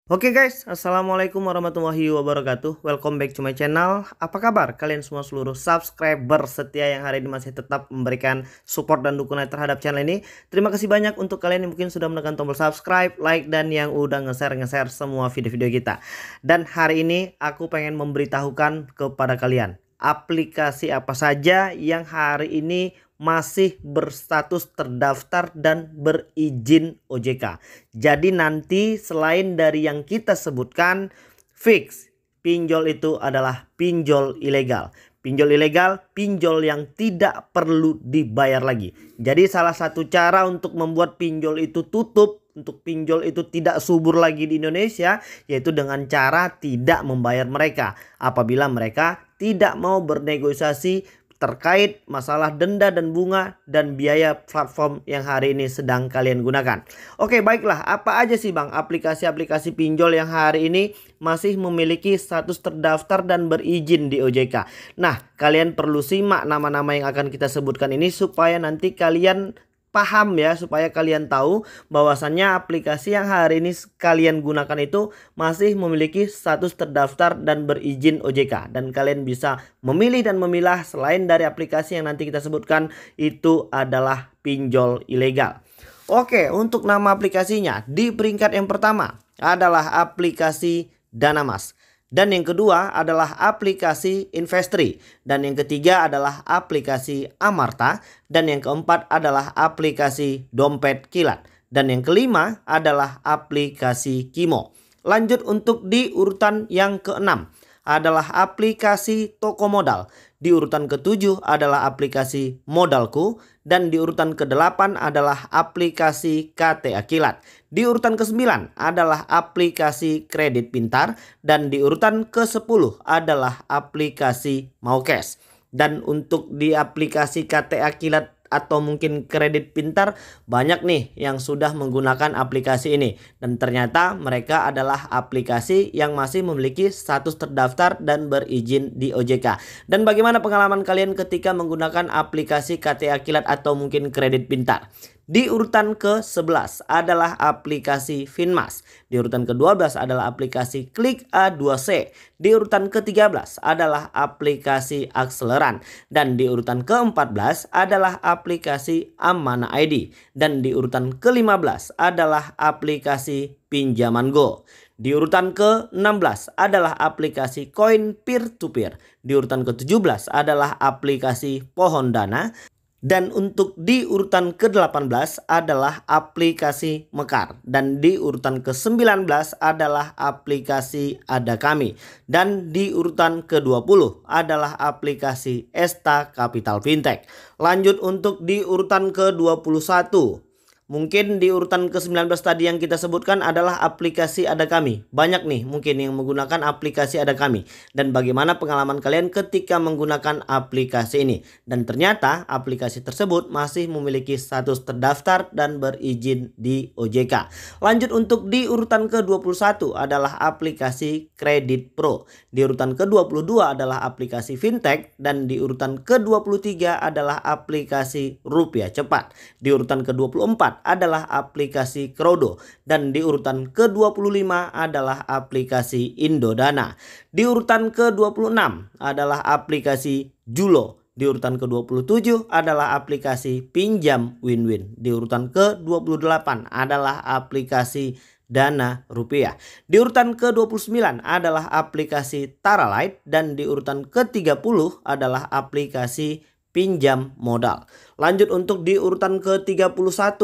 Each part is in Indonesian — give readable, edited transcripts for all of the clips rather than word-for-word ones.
Oke guys, assalamualaikum warahmatullahi wabarakatuh. Welcome back to my channel. Apa kabar kalian semua seluruh subscriber setia yang hari ini masih tetap memberikan support dan dukungan terhadap channel ini. Terima kasih banyak untuk kalian yang mungkin sudah menekan tombol subscribe, like, dan yang udah nge-share semua video-video kita. Dan hari ini aku pengen memberitahukan kepada kalian aplikasi apa saja yang hari ini masih berstatus terdaftar dan berizin OJK. Jadi nanti selain dari yang kita sebutkan, fix pinjol itu adalah pinjol ilegal. Pinjol ilegal, pinjol yang tidak perlu dibayar lagi. Jadi salah satu cara untuk membuat pinjol itu tutup, untuk pinjol itu tidak subur lagi di Indonesia, yaitu dengan cara tidak membayar mereka apabila mereka tidak mau bernegosiasi terkait masalah denda dan bunga dan biaya platform yang hari ini sedang kalian gunakan. Oke, baiklah, apa aja sih Bang aplikasi-aplikasi pinjol yang hari ini masih memiliki status terdaftar dan berizin di OJK? Nah, kalian perlu simak nama-nama yang akan kita sebutkan ini supaya nanti kalian paham ya, supaya kalian tahu bahwasannya aplikasi yang hari ini kalian gunakan itu masih memiliki status terdaftar dan berizin OJK, dan kalian bisa memilih dan memilah selain dari aplikasi yang nanti kita sebutkan itu adalah pinjol ilegal. Oke, untuk nama aplikasinya di peringkat yang pertama adalah aplikasi Danamas. Dan yang kedua adalah aplikasi Investri. Dan yang ketiga adalah aplikasi Amarta. Dan yang keempat adalah aplikasi Dompet Kilat. Dan yang kelima adalah aplikasi Kimo. Lanjut untuk di urutan yang keenam adalah aplikasi Toko Modal. Di urutan ketujuh adalah aplikasi Modalku. Dan di urutan ke-8 adalah aplikasi KTA Kilat. Di urutan ke-9 adalah aplikasi Kredit Pintar. Dan di urutan ke-10 adalah aplikasi Maukes. Dan untuk di aplikasi KTA Kilat atau mungkin Kredit Pintar, banyak nih yang sudah menggunakan aplikasi ini, dan ternyata mereka adalah aplikasi yang masih memiliki status terdaftar dan berizin di OJK. Dan bagaimana pengalaman kalian ketika menggunakan aplikasi KTA Kilat atau mungkin Kredit Pintar? Di urutan ke-11 adalah aplikasi Finmas. Di urutan ke-12 adalah aplikasi Klik A2C. Di urutan ke-13 adalah aplikasi Akseleran. Dan di urutan ke-14 adalah aplikasi Amana ID. Dan di urutan ke-15 adalah aplikasi Pinjaman Go. Di urutan ke-16 adalah aplikasi koin peer-to-peer. Di urutan ke-17 adalah aplikasi Pohon Dana. Dan untuk di urutan ke-18 adalah aplikasi Mekar. Dan di urutan ke-19 adalah aplikasi Ada Kami. Dan di urutan ke-20 adalah aplikasi Esta Capital Fintech. Lanjut untuk di urutan ke-21. Mungkin di urutan ke-19 tadi yang kita sebutkan adalah aplikasi Ada Kami. Banyak nih mungkin yang menggunakan aplikasi Ada Kami. Dan bagaimana pengalaman kalian ketika menggunakan aplikasi ini? Dan ternyata aplikasi tersebut masih memiliki status terdaftar dan berizin di OJK. Lanjut untuk di urutan ke-21 adalah aplikasi Kredit Pro. Di urutan ke-22 adalah aplikasi Fintech. Dan di urutan ke-23 adalah aplikasi Rupiah Cepat. Di urutan ke-24 adalah aplikasi Krodo. Dan di urutan ke-25 adalah aplikasi Indodana. Di urutan ke-26 adalah aplikasi Julo. Di urutan ke-27 adalah aplikasi Pinjam Win-Win. Di urutan ke-28 adalah aplikasi Dana Rupiah. Di urutan ke-29 adalah aplikasi Taralight. Dan di urutan ke-30 adalah aplikasi Pinjam Modal. Lanjut untuk di urutan ke-31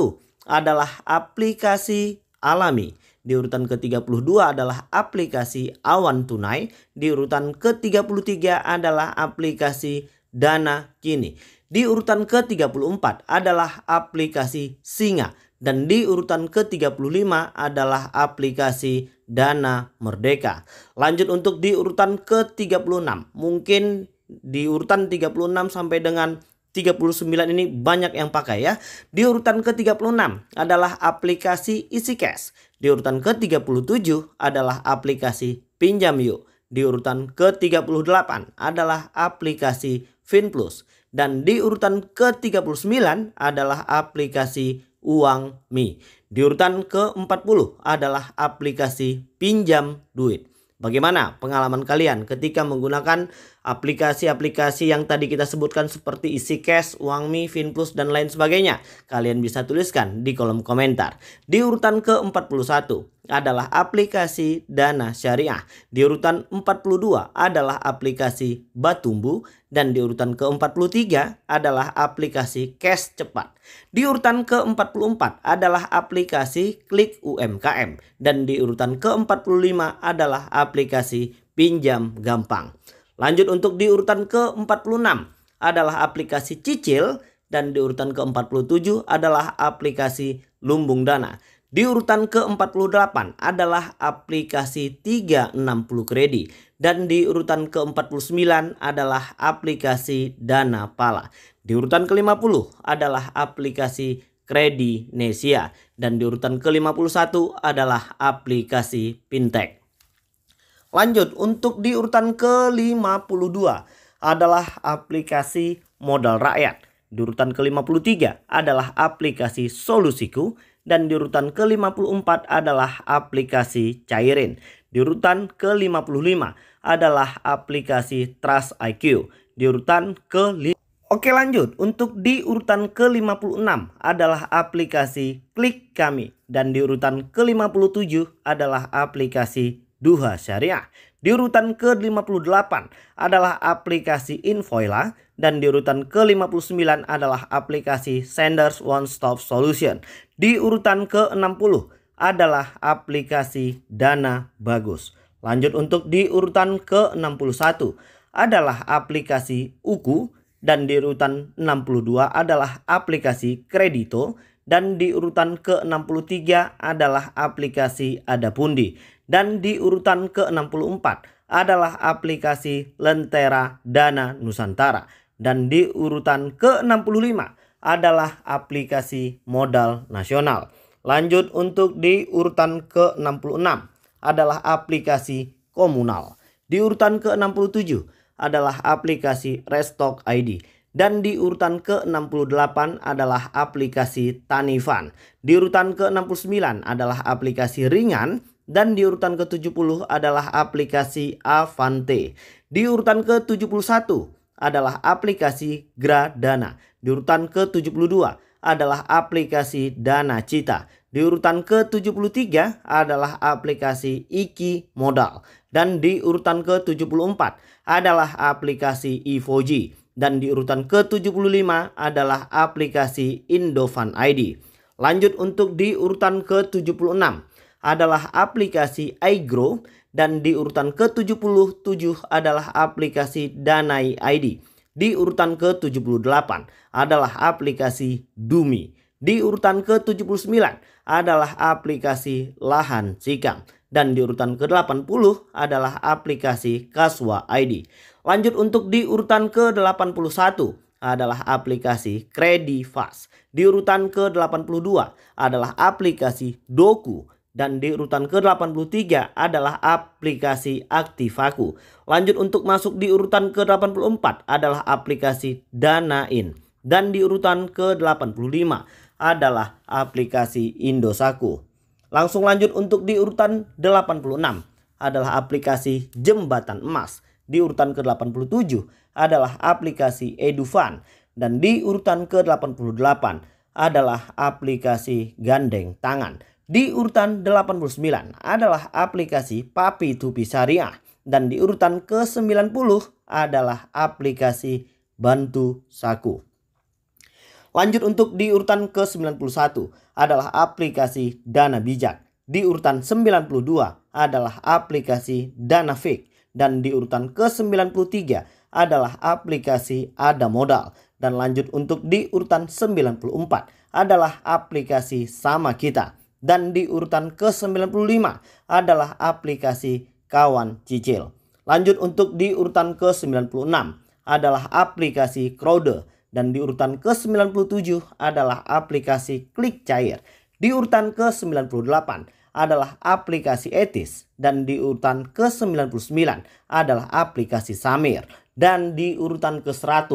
adalah aplikasi Alami. Di urutan ke-32 adalah aplikasi Awan Tunai. Di urutan ke-33 adalah aplikasi Dana Kini. Di urutan ke-34 adalah aplikasi Singa. Dan di urutan ke-35 adalah aplikasi Dana Merdeka. Lanjut untuk di urutan ke-36. Mungkin di urutan 36 sampai dengan 39 ini banyak yang pakai ya. Di urutan ke-36 adalah aplikasi EasyCash. Di urutan ke-37 adalah aplikasi Pinjam Yuk. Di urutan ke-38 adalah aplikasi FinPlus. Dan di urutan ke-39 adalah aplikasi Uang Mi. Di urutan ke-40 adalah aplikasi pinjam duit. Bagaimana pengalaman kalian ketika menggunakan aplikasi-aplikasi yang tadi kita sebutkan seperti EasyCash, UangMe, Finplus, dan lain sebagainya? Kalian bisa tuliskan di kolom komentar. Di urutan ke-41 adalah aplikasi Dana Syariah. Di urutan 42 adalah aplikasi Batumbu. Dan di urutan ke-43 adalah aplikasi Cash Cepat. Di urutan ke-44 adalah aplikasi Klik UMKM. Dan di urutan ke-45 adalah aplikasi Pinjam Gampang. Lanjut untuk di urutan ke-46 adalah aplikasi Cicil. Dan di urutan ke-47 adalah aplikasi Lumbung Dana. Di urutan ke-48 adalah aplikasi 360 Kredi. Dan di urutan ke-49 adalah aplikasi Dana Pala. Di urutan ke-50 adalah aplikasi Kredi Nesia. Dan di urutan ke-51 adalah aplikasi Fintech. Lanjut untuk di urutan ke-52 adalah aplikasi Modal Rakyat. Di urutan ke-53 adalah aplikasi Solusiku. Dan di urutan ke-54 adalah aplikasi Cairin. Di urutan ke-55 adalah aplikasi Trust IQ. Di urutan ke-5. Oke, lanjut. Untuk di urutan ke-56 adalah aplikasi Klik Kami. Dan di urutan ke-57 adalah aplikasi Duha Syariah. Di urutan ke-58 adalah aplikasi Invoila. Dan di urutan ke-59 adalah aplikasi Senders One Stop Solution. Di urutan ke-60 adalah aplikasi Dana Bagus. Lanjut untuk di urutan ke-61 adalah aplikasi Uku. Dan di urutan 62 adalah aplikasi Kredito. Dan di urutan ke-63 adalah aplikasi Adapundi. Dan di urutan ke-64 adalah aplikasi Lentera Dana Nusantara. Dan di urutan ke-65 adalah aplikasi Modal Nasional. Lanjut untuk di urutan ke-66 adalah aplikasi Komunal. Di urutan ke-67 adalah aplikasi Restock ID. Dan di urutan ke-68 adalah aplikasi Tanifan. Di urutan ke-69 adalah aplikasi Ringan. Dan di urutan ke-70 adalah aplikasi Avante. Di urutan ke-71 adalah aplikasi Gradana. Di urutan ke-72 adalah aplikasi Dana Cita. Di urutan ke-73 adalah aplikasi Iki Modal. Dan di urutan ke-74 adalah aplikasi Ivoji. Dan di urutan ke-75 adalah aplikasi Indofan ID. Lanjut untuk di urutan ke-76 adalah aplikasi iGrow. Dan di urutan ke-77 adalah aplikasi Danai ID. Di urutan ke-78 adalah aplikasi Dumi. Di urutan ke-79 adalah aplikasi Lahan Sikam. Dan di urutan ke-80 adalah aplikasi Kaswa ID. Lanjut untuk di urutan ke-81 adalah aplikasi Kredi Fast. Di urutan ke-82 adalah aplikasi Doku. Dan di urutan ke-83 adalah aplikasi Aktivaku. Lanjut untuk masuk di urutan ke-84 adalah aplikasi Danain. Dan di urutan ke-85 adalah aplikasi Indosaku. Langsung lanjut untuk di urutan 86 adalah aplikasi Jembatan Emas. Di urutan ke-87 adalah aplikasi Edufan. Dan di urutan ke-88 adalah aplikasi Gandeng Tangan. Di urutan 89 adalah aplikasi Papi Tupi Syariah. Dan di urutan ke-90 adalah aplikasi Bantu Saku. Lanjut untuk di urutan ke-91 adalah aplikasi Dana Bijak. Di urutan 92 adalah aplikasi Dana Fake. Dan di urutan ke-93 adalah aplikasi Ada Modal. Dan lanjut untuk di urutan 94 adalah aplikasi Sama Kita. Dan di urutan ke-95 adalah aplikasi Kawan Cicil. Lanjut untuk di urutan ke-96 adalah aplikasi Crowder. Dan di urutan ke-97 adalah aplikasi Klik Cair. Di urutan ke-98 adalah aplikasi Etis. Dan di urutan ke-99 adalah aplikasi Samir. Dan di urutan ke-100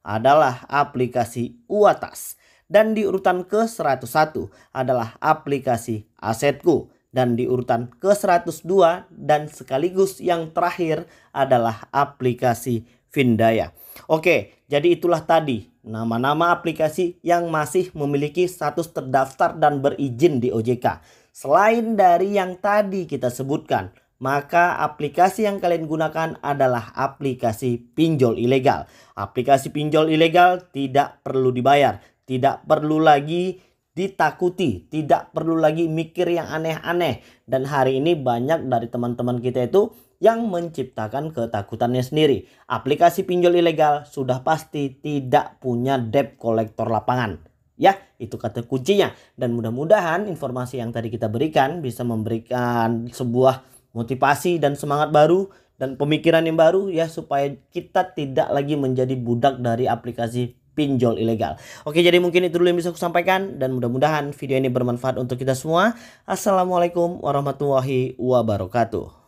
adalah aplikasi Uatas. Dan di urutan ke-101 adalah aplikasi Asetku. Dan di urutan ke-102 dan sekaligus yang terakhir adalah aplikasi Findaya. Oke, jadi itulah tadi nama-nama aplikasi yang masih memiliki status terdaftar dan berizin di OJK. Selain dari yang tadi kita sebutkan, maka aplikasi yang kalian gunakan adalah aplikasi pinjol ilegal. Aplikasi pinjol ilegal tidak perlu dibayar, tidak perlu lagi ditakuti, tidak perlu lagi mikir yang aneh-aneh. Dan hari ini banyak dari teman-teman kita itu yang menciptakan ketakutannya sendiri. Aplikasi pinjol ilegal sudah pasti tidak punya debt collector lapangan. Ya, itu kata kuncinya. Dan mudah-mudahan informasi yang tadi kita berikan bisa memberikan sebuah motivasi dan semangat baru dan pemikiran yang baru ya, supaya kita tidak lagi menjadi budak dari aplikasi pinjol ilegal. Oke, jadi mungkin itu dulu yang bisa aku sampaikan dan mudah-mudahan video ini bermanfaat untuk kita semua. Assalamualaikum warahmatullahi wabarakatuh.